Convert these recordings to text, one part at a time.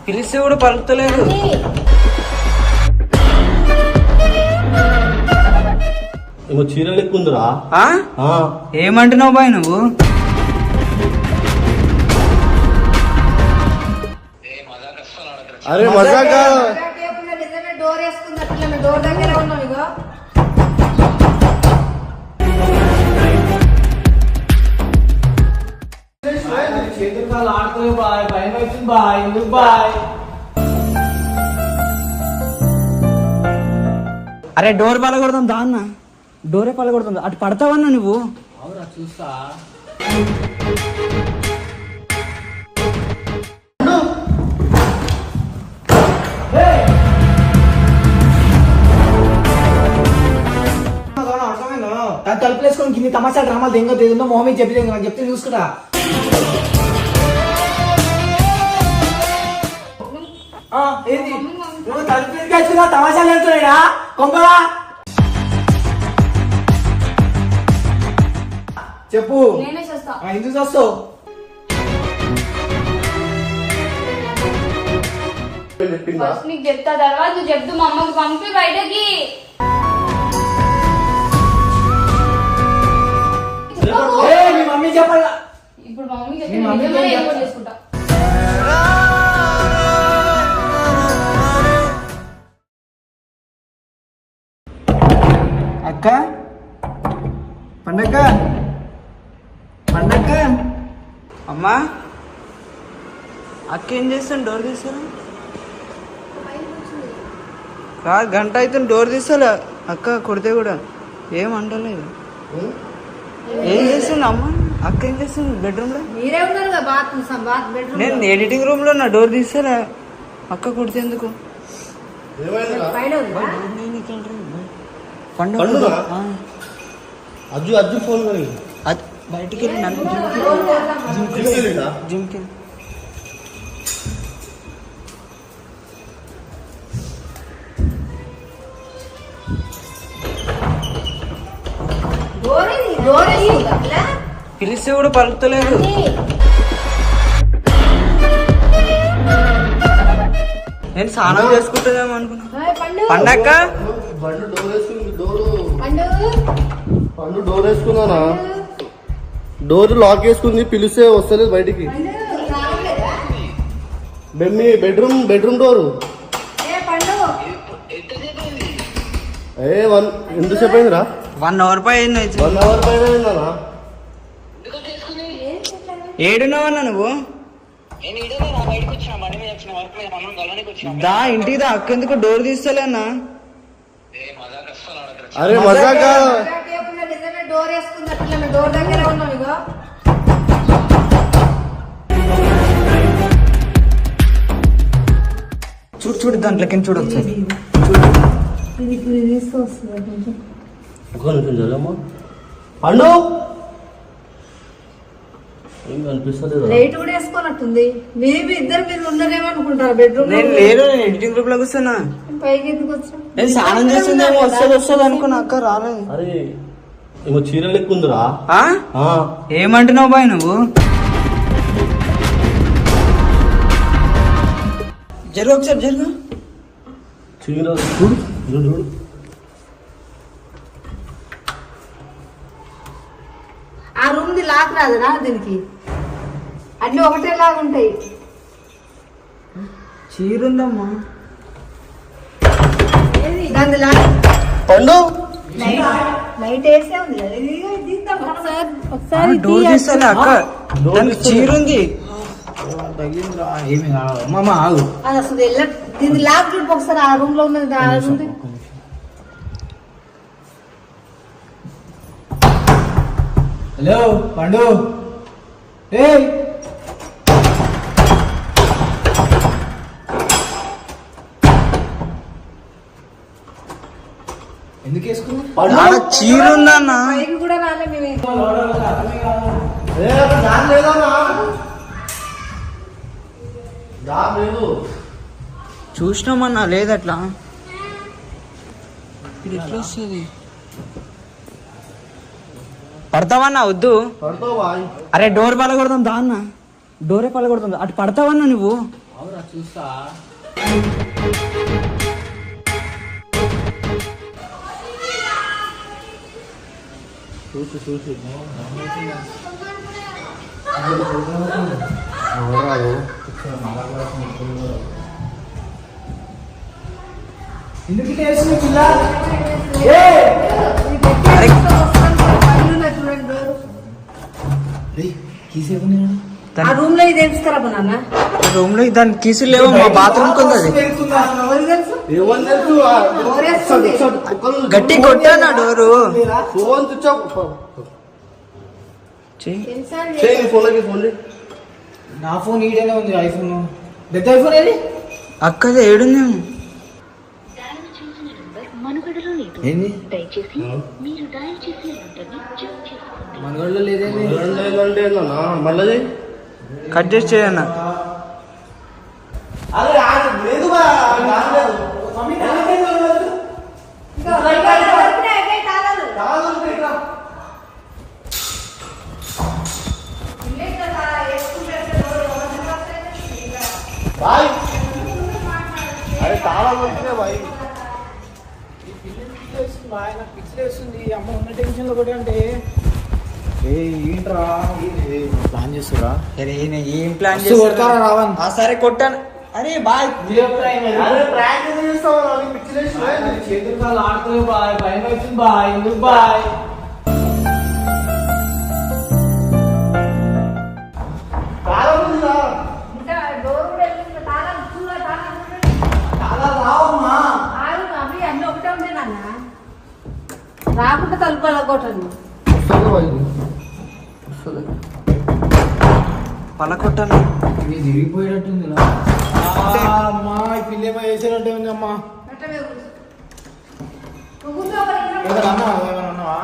పిలిస్తే కూడా పలుకుతలేదు. ఏమో చీర లెక్కుందిరా. ఏమంటున్నావు బాయ్ నువ్వు? అరే మజాక డోర్ వేసుకుంది, డోర్ దగ్గర ఉన్నావు. ఇగో చేతులు ఆడుతుంది బాయ్, భయం అవుతుంది బాయ్. ఎందుకు బాయ్? అరే డోర్ పలగొడదాం దా అన్న, డోరే పలగొడదాం. అటు పడతావన్నా నువ్వు? అవురా చూస్తా. తలుపు వేసుకొని కింది తమాషా డ్రామాలు దెంగ తెందో మొహమ్మీ చెప్పి నాకు చెప్తే చూసుకుంటా. ఏంది నువ్వు తలుపు తీసుకొచ్చుగా తమాషాలు వెళ్తున్నాడా కొంపరా? చెప్పు ఎందుకు చూస్తావు? నీకు చెప్తా తర్వాత నువ్వు చెప్తూ మా అమ్మకి పంపి బయటకి. మీ మమ్మీ చెప్పాలా? ఇప్పుడు మా మమ్మీ చెప్పి చేసుకుంటా. అక్క పండక్క పండక్క అమ్మా అక్క ఏం చేస్తాను? డోర్ తీస్తాను కాదు, గంట అవుతుంది డోర్ తీస్తాలే. అక్క కొడితే కూడా ఏమంటలేదు. ఏం చేస్తుంది అమ్మ? అక్క ఏం చేస్తుంది బెడ్రూమ్ లో? మీరే ఉన్నారు. నేను ఎడిటింగ్ రూమ్ లో నా డోర్ తీస్తాలే. అక్క కొడితే ఎందుకు? అజ్జు అజ్జు ఫోన్ కరి బయటికి వెళ్ళి నన్ను జిమ్కి పిలిస్తే కూడా పలుకుతలేదు. నేను స్నానం చేసుకుంటుందేమో అనుకున్నా. పండక్క బండు డోర్ వేసుకుంది. పండు డోర్ వేసుకున్నానా? డోర్ లాక్ వేసుకుంది. పిలిస్తే వస్తలేదు బయటికి. బెడ్రూమ్ డోరు ఎంతసేపు అయిందిరా? 1 అవర్ పైన 1 అవర్ పైన అయిందనా? ఏడున్నావన్నా నువ్వు? దా ఇంటికి దా. అక్క ఎందుకు డోర్ తీస్తలే అన్న? అరే మజాక డోర్ వేసుకుంది, డోర్ దగ్గర ఉన్నావు. ఇగో చూడు చూడు దాంట్లోకి చూడు ఒకసారి. ఒక నిమిషం జరగమ్మా. పండు ఏం కనిపిస్తలేదు. లైట్ కూడా వేసుకోనట్టుంది. మేబీ ఇద్దరు మీరు ఉన్నారేమో అనుకుంటారు బెడ్రూమ్. నేను లేదు, నేను ఎడిటింగ్ రూమ్ లో కూర్చున్నా. పైకి ఎందుకు వచ్చా? నేను స్నానం చేస్తుందేమో వస్తుంది అనుకున్నా. అక్క రాలేదు. అరే ఏమో చీర లెక్కుందిరా. ఏమంటున్నావు బాయ్ నువ్వు? జరుగు ఒకసారి జరుగు. చీర చూడు చూడు. ఆ రూమ్ ది లాక్ రాదురా దీనికి? అన్ని ఒకటే లాగా ఉంటాయి. చీరుందమ్మా. దాని లాక్ పండు లైట్ వేసే ఉంది. ఒకసారి డోర్ తీస్తాలే అక్క. దానికి చీరుంది. ఏమి మామ ఆగు. అది అసలు దీని లాక్ చూడు ఒకసారి. ఆ రూమ్ లో ఉన్నది ఉంది. హలో పండు. ఏ ఎందుకు వేసుకున్నా? చీరుందన్నా. పైకి కూడా రాలే మేమే. చూసినామన్నా లేదట్లా. ఇది ఎట్లా వస్తుంది? పడతావన్నా వద్దు. అరే డోర్ పలగొడదాం దా అన్న, డోరే పలగొడుతుంది. అటు పడతావన్నా నువ్వు. అవునా చూస్తా. చూసి ఎందుకు ఇట్లా చేస్తున్నావు పిల్ల? అరే చూడండి డోరు. తన ఆ రూమ్ లో ఇది తెలుసుకురా నాన్న. రూమ్ లో దాని కీసులు లేవు. మా బాత్రూమ్ కొంది అది. ఎవరు తెలుసు? ఏమని తెలుసు? డోరేస్తుంది. గట్టి కొట్టాను ఆ డోరు. ఫోన్ స్విచ్ ఆఫ్ చెయ్యి. ఎన్నిసార్లు చేయి. ఫోన్ నా ఫోన్ ఈడనే ఉంది. ఐఫోన్ పెద్ద ఐఫోన్ ఏది? అక్కది ఏడుందేమో. ఏంది మనగోళ్ళ లేదేంది? మళ్ళీ కట్ చేసి చేయన్నా. లేదు ఇంకా వరకు తాళాలు. బాయ్. అరే తాళాలు వస్తున్నాయి బాయ్. అమ్మ ఉన్న టెన్షన్ లో కూడా అంటే ఏంట్రా ప్లాన్ చేస్తురా? ఏం ప్లాన్ కొడతారా రావన్? సరే కొట్టాను. అరే బాయ్. చేతులు కాళ్ళు ఆడుతుంది బాయ్. భయం అవుతుంది బాయ్. ఎందుకు బాయ్? ఇంకా డోర్ కూడా వెళ్ళింది. తాళాలు చూడ తాళాలు చాలా రావమ్మా. అవి అన్ని ఒకటే ఉంటాయి నాన్న. రాకుండా తలుపు కొట్టండి. పల కొట్టాను. ఇది తిరిగిపోయేటట్టుంది. అమ్మా ఈ పిల్ల ఏమో వేసేటట్టే ఉంది అమ్మా. ఏమన్నా ఉన్నావా?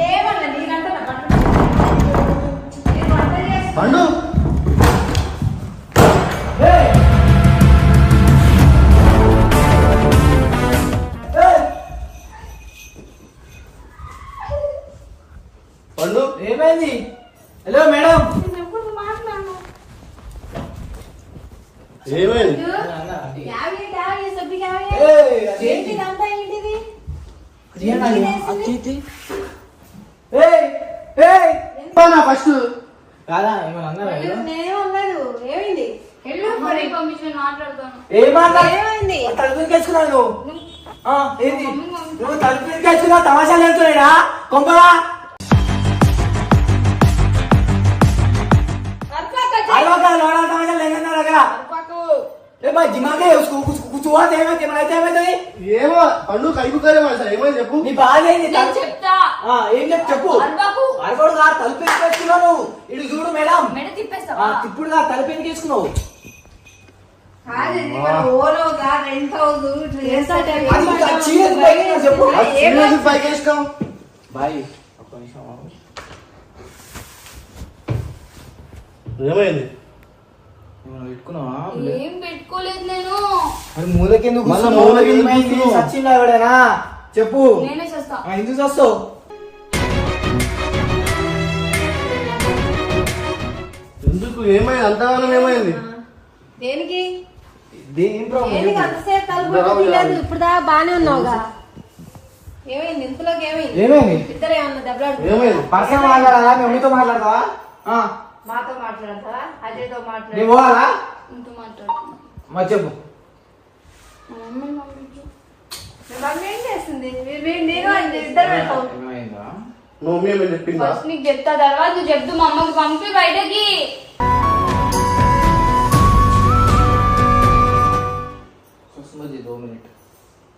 ఏమన్నా నీకంటే పండు పండు ఏమైంది? Hello madam. ఏమైంది? ఫస్ట్ కాదా ఏమన్నా అన్నారా? నేనేమన్నాడు? ఏమైంది? పంపించి మాట్లాడతాను. ఏమైంది? తలుపు తెచ్చుకున్నావు నువ్వు. ఏంది నువ్వు తలుపు తెచ్చుకున్నావు? తమాషాలు వెళ్తున్నాడా కొంపలా? ఏమో పండు కైపుకారే సార్ ఏమైంది చెప్పు. నీ బాధ ఏంది? నేను చెప్తా. ఏం చెప్పు చెప్పు. అరవకు. అరవడు కాదు తలుపు ఎక్కేసుకున్నావు నువ్వు. ఇటు చూడు మేడం. మెడ తిప్పేస్తావా? ఇప్పుడు కాదు తలుపు ఎక్కేసుకున్నావు. రెంట్ హౌస్ చెప్పు పైకి వేసుకో బాయ్. ఒక్క నిమిషం ఏమైంది? ఏమన్నా పెట్టుకున్నావా? ఏం పెట్టుకోలేదు నేను. మరి మూలకెందుకు మళ్ళా మూలకెందుకు కూర్చున్నావు? సచ్చిందా ఎవడైనా చెప్పు. నేనే చేస్తా. ఎందుకు చేస్తావు? ఎందుకు ఏమైంది? అంతగానం ఏమైంది? దేనికి? దేని ప్రాబ్లం? దేనికి అంతసేపు తలుపు తీయలేదు? ఇప్పుడు దాకా బానే ఉన్నావుగా. ఏమైంది? ఇంతలోకి ఏమైంది? ఏమైంది? ఇద్దరు ఏమన్నా దెబ్బలాడు? ఏమైంది? పర్సనల్ మాట్లాడాలా? మీ మమ్మీతో మాట్లాడతావా? మాతో మాట్లాడతావా? అజయ్తో నీ మాట్లాడు. పోవాలా? ఇంటూ మాట్లాడుతున్నా. మరి చెప్పు. మా మమ్మీని పంపించు. మీ మమ్మీ ఏం చేస్తుంది? నేను ఇద్దరు వెళ్తాం. ఏమైందా? నువ్వు మేము చెప్పిందా? ఫస్ట్ నీకు చెప్తా, తర్వాత నువ్వు చెప్తూ మా అమ్మకి పంపి బయటకి.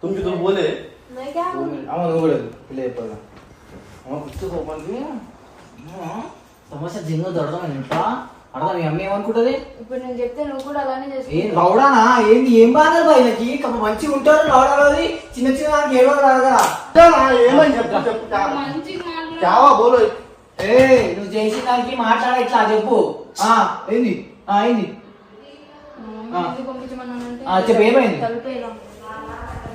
तुम किधर बोले? मैं क्या हूँ? నువ్వు కూడా పిల్ల చెప్పాలా? కూర్చోకోపండి. సమస్య జింగ దొరకడం ఇంట్లో అర్థం. మీ అమ్మ ఏమనుకుంటది? ఇప్పుడు నేను చెప్తే నువ్వు కూడా అలానే ఏం చేసుకుంటావు. లౌడానా? ఏంది ఏం బాధ బాయిలకి మంచిగా ఉంటారు. లౌడాలోది చిన్న చిన్న దానికి ఏడో రాదు కదా. ఏమని చెప్పు చెప్పు మంచిగా మాట్లాడు. చావా బోలో. నువ్వు చేసిన దానికి మాట్లాడ ఇట్లా చెప్పు. ఏంది ఏంది ఎందుకు పంపించమన్నానంటే చెప్పు ఏమైంది? తలుపేలా.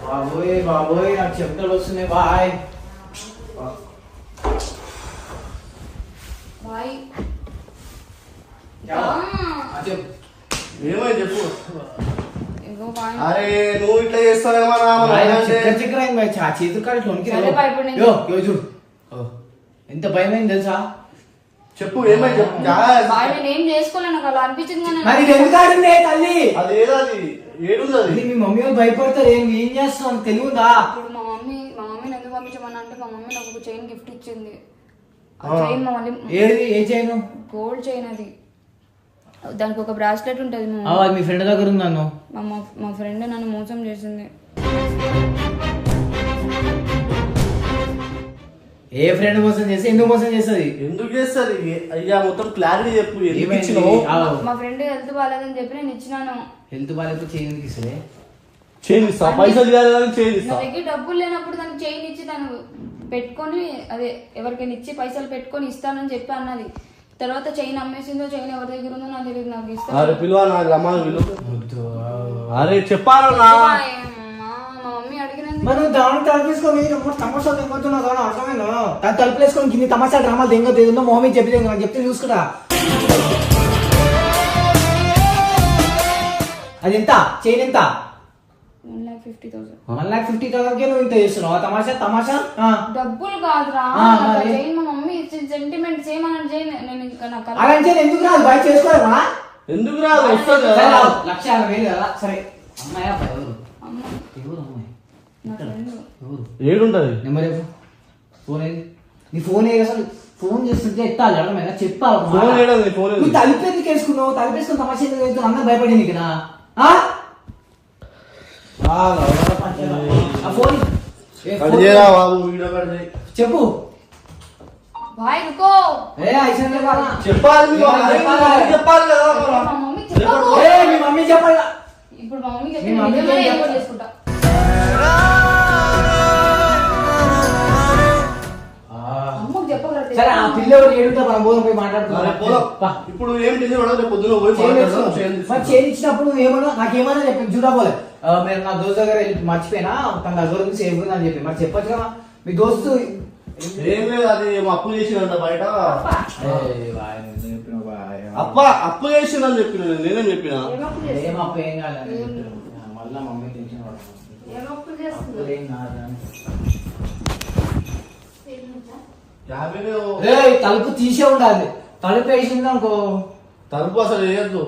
బాబోయ్ బాబోయ్ నాకు చెమటలు వస్తున్నాయి బాయ్. బాయ్. क्या? చెప్పు. ఏమైంది చెప్పు. ఇంకో బాయ్. అరే నువ్వు ఇట్లా చేస్తావేమన్నా చిక్కర అయింది బాయ్. చేతులు కాదు ఇట్లా వణికినాయి. సరే బాయ్, ఇప్పుడు నేను యో చూడు. ఎంత భయం అయింది తెలుసా? చెప్పు ఏమైంది చెప్పు. బాయ్ నేను ఏం చేసుకోలే, నాకు అలా అనిపించింది కానీ మరి ఇది ఎందుకు ఆడింది తల్లి? అది ఏదది ఏడుంది అది. అది మీ మమ్మీ వాళ్ళు భయపడతారు. ఏం చేస్తున్నావు తెలియదా? ఇప్పుడు మా మమ్మీ ఎందుకు పంపించమన్నా అంటే మా మమ్మీ నాకు ఒక చైన్ గిఫ్ట్ ఇచ్చింది. ఆ చైన్ మా మళ్ళీ ఏది ఏ చేయను? గోల్డ్ చైన్ అది. దానికి ఒక బ్రాస్లెట్ ఉంటుంది. అది మీ ఫ్రెండ్ దగ్గర ఉందన్ను. మా ఫ్రెండ్ నన్ను మోసం చేసింది. ఏ ఫ్రెండ్ మోసం చేస్తే ఎందుకు మోసం చేస్తుంది? ఎందుకు చేస్తుంది అయ్యా మొత్తం క్లారిటీ చెప్పు. ఎందుకు ఏమైంది? ఇచ్చినావు? మా ఫ్రెండ్ హెల్త్ బాగాలేదని చెప్పి నేను ఇచ్చినాను. హెల్త్ బాగాలేకపోతే చేయడానికి ఇస్తే చేయిస్తా, పైసలు ఇవ్వాలి కానీ చేయిస్తా. నా దగ్గర డబ్బులు లేనప్పుడు దానికి చైన్ ఇచ్చి తను పెట్టుకొని అదే ఎవరికైనా ఇచ్చి పైసలు పెట్టుకొని ఇస్తానని చెప్పి అన్నది. తర్వాత చైన్ అమ్మేసిందో చైన్ ఎవరి దగ్గర ఉందో నాకు తెలియదు. నాకు ఇస్తా. అరే పిలువా నాకు రమ్మని పిలువ. అరే చెప్పాలన్నా. మా మమ్మీ అడిగినందుకు మనం దాన్ని తలుపేసుకొని తమాషా తెంగొచ్చున్నా కానీ అర్థమైందా? దాన్ని తలుపులేసుకొని కింది తమాషా డ్రామాలు తెంగొద్దు. ఏదో మమ్మీ చెప్పి నాకు చెప్తే చూసుకురా. అది ఎంత చైన్ ఎంత? 1,50,000. 1,50,000 నువ్వు ఇంత చేస్తున్నావు తమాషా? డబ్బులు కాదురా, చైన్ మా మమ్మీ ఇచ్చిన సెంటిమెంట్ చేయమని చైన్. నేను ఇంకా నాకు అలాంటి చైన్ ఎందుకు రాదు? బయట చేసుకోలేమా? ఎందుకు రాదు? వస్తుంది కదా. 1,50,000 కదా. సరే అమ్మాయి ఎవరు? అమ్మ ఎవరు అమ్మాయి? నా ఫ్రెండ్. ఎవరు? ఏడుంటది నెంబర్ చెప్పు. ఫోన్ ఏది? నీ ఫోన్ ఏది అసలు? ఫోన్ చేస్తుంటే ఎత్తాలి అర్థమైనా? చెప్పాలి. ఫోన్ ఏడది ఫోన్ నువ్వు తలుపు ఎందుకు వేసుకున్నావు? తలుపు వేసుకుని తమాషా ఎందుకు వేసుకున్నావు? అందరూ భయపడింది ఇక్కడ. ఫోన్ చెప్పు. భాయ్ రుకో. చెప్పాలి చెప్పాలి కదా. మా మమ్మీ చెప్పకు. మీ మమ్మీ చెప్పాలి. ఇప్పుడు మా మమ్మీ మీ మమ్మీ చెప్పి ఏం ఏం చేసుకుంటా. అమ్మకు చెప్పగలరా? సరే ఆ పిల్ల ఏడుంటే మనం పోదాం పోయి మాట్లాడుతున్నాం. ఇప్పుడు ఏం టెన్షన్ పొద్దున పోయి మరి చేయించినప్పుడు ఏమన్నా నాకేమన్నా చెప్పి చూడబోలే. మీరు నా దోస్తు దగ్గర మర్చిపోయినా తన దగ్గర ఉంది సేఫ్ ఉంది అని చెప్పి మరి చెప్పచ్చు కదా. మీ దోస్తు ఏం లేదు, అది అప్పు చేసిందంట బయట. అప్పు చేసిందని చెప్పిన నేనేం చెప్పిన. ఏం అప్పు ఏం కాదు మళ్ళా మమ్మీ టెన్షన్ పడతాను. తలుపు తీసే ఉండాలి. తలుపు వేసింది అనుకో తలుపు అసలు వేయద్దు.